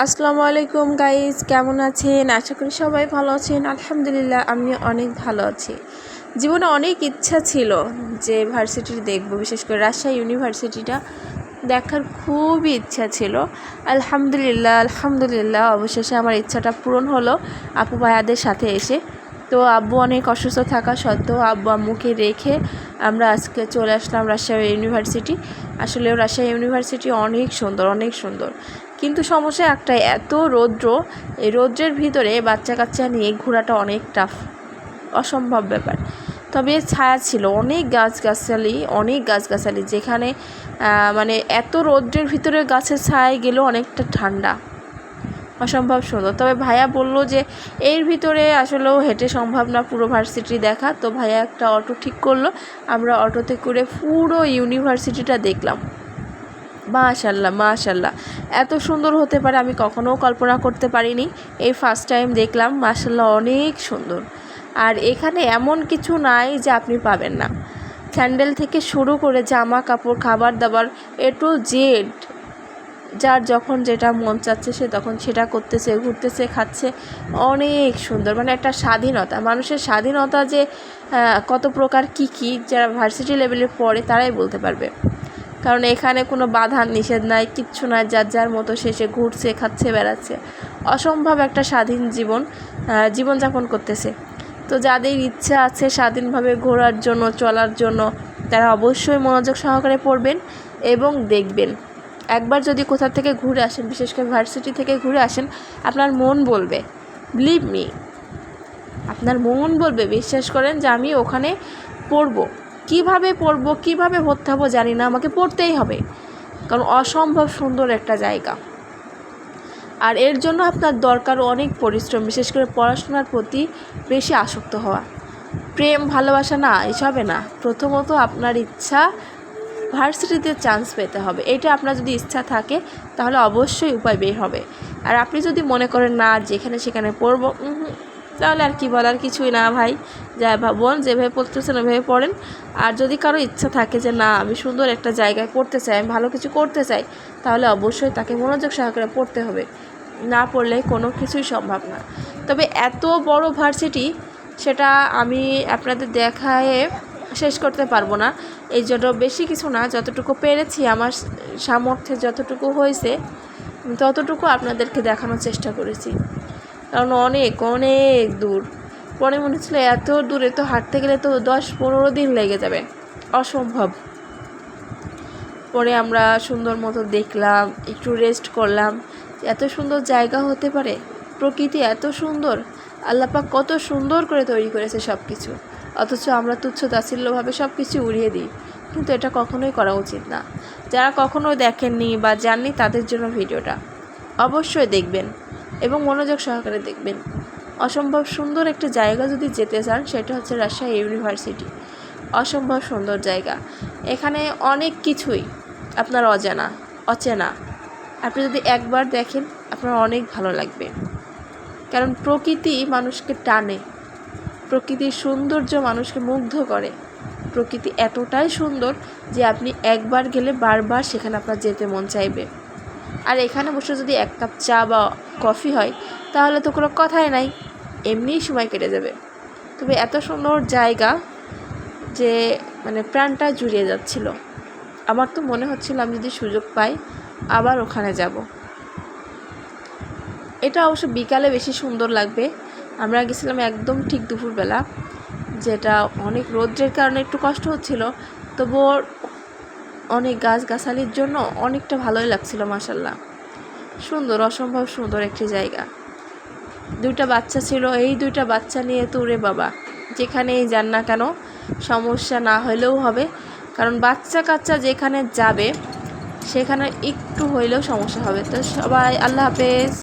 আসসালামু আলাইকুম গাইস, কেমন আছেন? আশা করি সবাই ভালো আছেন। আলহামদুলিল্লাহ আমি অনেক ভালো আছি। জীবনে অনেক ইচ্ছা ছিল যে ভার্সিটি দেখব, বিশেষ করে রাজশাহী ইউনিভার্সিটিটা দেখার খুবই ইচ্ছা ছিল। আলহামদুলিল্লাহ অবশেষে আমার ইচ্ছাটা পূরণ হলো আপু ভাইয়াদের সাথে এসে। তো আব্বু অনেক অসুস্থ থাকা সত্ত্বেও আব্বু আম্মুকে রেখে আমরা আজকে চলে আসলাম রাজশাহী ইউনিভার্সিটি। আসলে রাজশাহী ইউনিভার্সিটি অনেক সুন্দর, কিন্তু সমস্যা একটাই, এত রৌদ্র। এই রৌদ্রের ভিতরে বাচ্চা কাচ্চা নিয়ে ঘোরাটা অনেক টাফ, অসম্ভব ব্যাপার। তবে ছায়া ছিল, অনেক গাছগাছালি, যেখানে মানে এত রৌদ্রের ভিতরে গাছের ছায়ায় গেলেও অনেকটা ঠান্ডা, অসম্ভব সুন্দর। তবে ভাইয়া বলল যে এর ভিতরে আসলেও হেঁটে সম্ভব না পুরো ভার্সিটি দেখা, তো ভাইয়া একটা অটো ঠিক করলো, আমরা অটোতে করে পুরো ইউনিভার্সিটিটা দেখলাম। মাশাল্লাহ এত সুন্দর হতে পারে আমি কখনও কল্পনা করতে পারিনি। এই ফার্স্ট টাইম দেখলাম, মাশাল্লাহ অনেক সুন্দর। আর এখানে এমন কিছু নাই যে আপনি পাবেন না। স্যান্ডেল থেকে শুরু করে জামা কাপড়, খাবার দাবার, এ টু জেড, যার যখন যেটা মন চাচ্ছে সে তখন সেটা করতেছে, ঘুরতেছে, খাচ্ছে। অনেক সুন্দর, মানে একটা স্বাধীনতা, মানুষের স্বাধীনতা যে কত প্রকার কী যারা ভার্সিটি লেভেলে পড়ে তারাই বলতে পারবে। কারণ এখানে কোনো বাধা নিষেধ নাই, কিচ্ছু নাই, যার মতো সে ঘুরছে, খাচ্ছে, বেড়াচ্ছে। অসম্ভব একটা স্বাধীন জীবনযাপন করতেছে। তো যাদের ইচ্ছা আছে স্বাধীনভাবে ঘোরার জন্য, চলার জন্য, তারা অবশ্যই মনোযোগ সহকারে পড়বেন এবং দেখবেন। একবার যদি কোথা থেকে ঘুরে আসেন, বিশেষ করে ভার্সিটি থেকে ঘুরে আসেন, আপনার মন বলবে, বিলিভ মি, আপনার মন বলবে, বিশ্বাস করেন, যে আমি ওখানে পড়বো। কীভাবে ভর্তি হবো জানি না, আমাকে পড়তেই হবে, কারণ অসম্ভব সুন্দর একটা জায়গা। আর এর জন্য আপনার দরকার অনেক পরিশ্রম, বিশেষ করে পড়াশোনার প্রতি বেশি আসক্ত হওয়া। প্রেম ভালোবাসা না, এসবে না। প্রথমত আপনার ইচ্ছা, ভার্সিটিতে চান্স পেতে হবে। এটা আপনার যদি ইচ্ছা থাকে তাহলে অবশ্যই উপায় বের হবে। আর আপনি যদি মনে করেন না যেখানে সেখানে পড়বো, তাহলে আর কি বলার কিছুই না ভাই। যা ভাবুন, যেভাবে পড়তেছেন ওইভাবে পড়েন। আর যদি কারো ইচ্ছা থাকে যে না আমি সুন্দর একটা জায়গায় পড়তে চাই, আমি ভালো কিছু করতে চাই, তাহলে অবশ্যই তাকে মনোযোগ সহকারে পড়তে হবে। না পড়লে কোনো কিছুই সম্ভব না। তবে এত বড় ভার্সিটি, সেটা আমি আপনাদের দেখায় শেষ করতে পারবো না। এই জন্য বেশি কিছু না, যতটুকু পেরেছি আমার সামর্থ্যে যতটুকু হয়েছে ততটুকু আপনাদেরকে দেখানোর চেষ্টা করেছি। কারণ অনেক দূর। পরে মনে হচ্ছিল এত দূরে তো হাঁটতে গেলে তো 10-15 দিন লেগে যাবে, অসম্ভব। পরে আমরা সুন্দর মতো দেখলাম, একটু রেস্ট করলাম। এত সুন্দর জায়গা হতে পারে, প্রকৃতি এত সুন্দর, আল্লাহ পাক কত সুন্দর করে তৈরি করেছে সব কিছু, অথচ আমরা তুচ্ছ তাচ্ছিল্যভাবে সব কিছু উড়িয়ে দিই। কিন্তু এটা কখনোই করা উচিত না। যারা কখনোই দেখেননি বা জাননি তাদের জন্য ভিডিওটা অবশ্যই দেখবেন এবং মনোযোগ সহকারে দেখবেন। অসম্ভব সুন্দর একটা জায়গা যদি যেতে চান, সেটা হচ্ছে রাজশাহী ইউনিভার্সিটি। অসম্ভব সুন্দর জায়গা। এখানে অনেক কিছুই আপনার অচেনা। আপনি যদি একবার দেখেন আপনার অনেক ভালো লাগবে। কারণ প্রকৃতি মানুষকে টানে, প্রকৃতির সৌন্দর্য মানুষকে মুগ্ধ করে। প্রকৃতি এতটাই সুন্দর যে আপনি একবার গেলে বারবার সেখানে আপনার যেতে মন চাইবে। আর এখানে বসে যদি 1 কাপ চা বা কফি হয় তাহলে তো কোনো কথাই নাই, এমনিই সময় কেটে যাবে। তবে এত সুন্দর জায়গা যে মানে প্রাণটা জুড়িয়ে যাচ্ছিল। আমার তো মনে হচ্ছিল আমি যদি সুযোগ পাই আবার ওখানে যাব। এটা অবশ্য বিকালে বেশি সুন্দর লাগবে। আমরা গেছিলাম একদম ঠিক দুপুরবেলা, যেটা অনেক রৌদ্রের কারণে একটু কষ্ট হচ্ছিল, তবুও অনেক গাছগাছালির জন্য অনেকটা ভালোই লাগছিল। মাশাল্লাহ সুন্দর, অসম্ভব সুন্দর একটি জায়গা। 2টা বাচ্চা ছিল, এই 2টা বাচ্চা নিয়ে তো রে বাবা, যেখানেই যান না কেন সমস্যা না হলেও হবে। কারণ বাচ্চা কাচ্চা যেখানে যাবে সেখানে একটু হইলেও সমস্যা হবে। তো সবাই আল্লাহ হাফেজ।